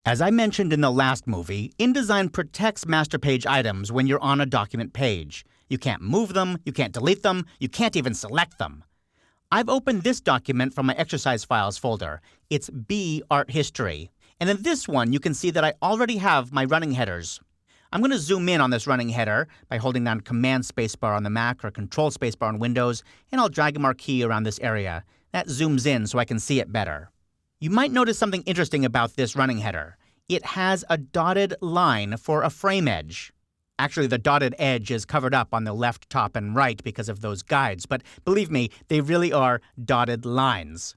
As I mentioned in the last movie, InDesign protects master page items when you're on a document page. You can't move them, you can't delete them, you can't even select them. I've opened this document from my exercise files folder. It's B Art History. And in this one, you can see that I already have my running headers. I'm going to zoom in on this running header by holding down Command spacebar on the Mac or Control spacebar on Windows, and I'll drag a marquee around this area. That zooms in so I can see it better. You might notice something interesting about this running header. It has a dotted line for a frame edge. Actually, the dotted edge is covered up on the left, top, and right because of those guides, but believe me, they really are dotted lines.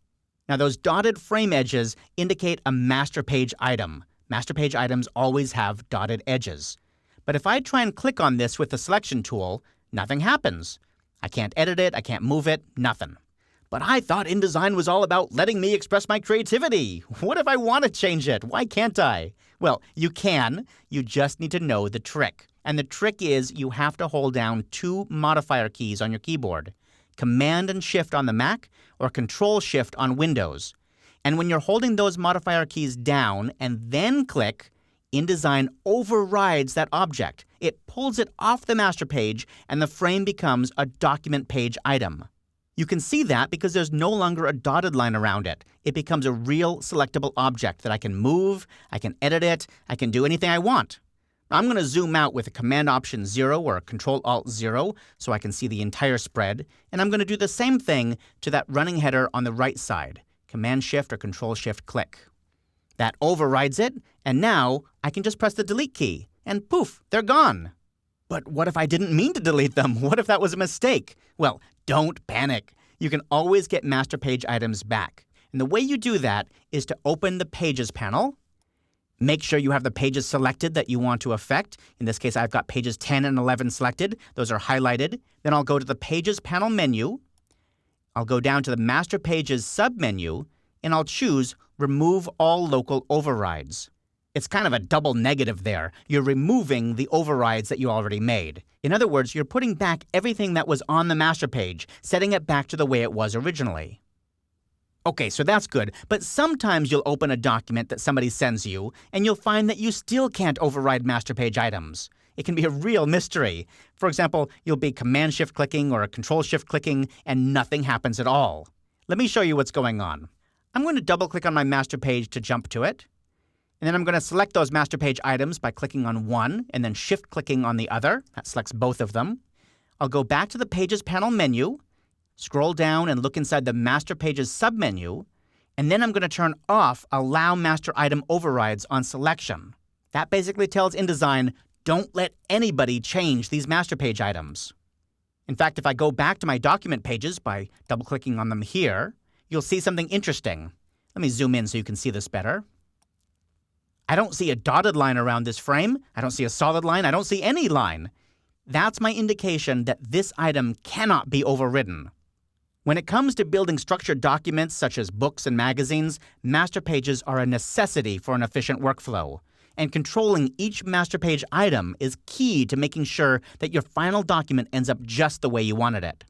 Now, those dotted frame edges indicate a master page item. Master page items always have dotted edges. But if I try and click on this with the selection tool, nothing happens. I can't edit it, I can't move it, nothing. But I thought InDesign was all about letting me express my creativity. What if I want to change it? Why can't I? Well, you can. You just need to know the trick. And the trick is you have to hold down two modifier keys on your keyboard. Command and Shift on the Mac or Control Shift on Windows. And when you're holding those modifier keys down and then click, InDesign overrides that object. It pulls it off the master page and the frame becomes a document page item. You can see that because there's no longer a dotted line around it. It becomes a real selectable object that I can move, I can edit it, I can do anything I want. I'm going to zoom out with a Command-Option 0 or Control-Alt-0 so I can see the entire spread, and I'm going to do the same thing to that running header on the right side. Command-Shift or Control-Shift-Click. That overrides it, and now I can just press the Delete key, and poof, they're gone. But what if I didn't mean to delete them? What if that was a mistake? Well, don't panic. You can always get master page items back. And the way you do that is to open the Pages panel. Make sure you have the pages selected that you want to affect. In this case, I've got pages 10 and 11 selected. Those are highlighted. Then I'll go to the Pages panel menu. I'll go down to the Master Pages submenu, and I'll choose Remove All Local Overrides. It's kind of a double negative there. You're removing the overrides that you already made. In other words, you're putting back everything that was on the master page, setting it back to the way it was originally. Okay, so that's good, but sometimes you'll open a document that somebody sends you, and you'll find that you still can't override master page items. It can be a real mystery. For example, you'll be Command-Shift clicking or Control-Shift clicking, and nothing happens at all. Let me show you what's going on. I'm going to double-click on my master page to jump to it. And then I'm going to select those master page items by clicking on one and then shift-clicking on the other. That selects both of them. I'll go back to the Pages panel menu, scroll down and look inside the Master Pages submenu, and then I'm going to turn off Allow Master Item Overrides on selection. That basically tells InDesign, don't let anybody change these master page items. In fact, if I go back to my document pages by double-clicking on them here, you'll see something interesting. Let me zoom in so you can see this better. I don't see a dotted line around this frame. I don't see a solid line. I don't see any line. That's my indication that this item cannot be overridden. When it comes to building structured documents such as books and magazines, master pages are a necessity for an efficient workflow. And controlling each master page item is key to making sure that your final document ends up just the way you wanted it.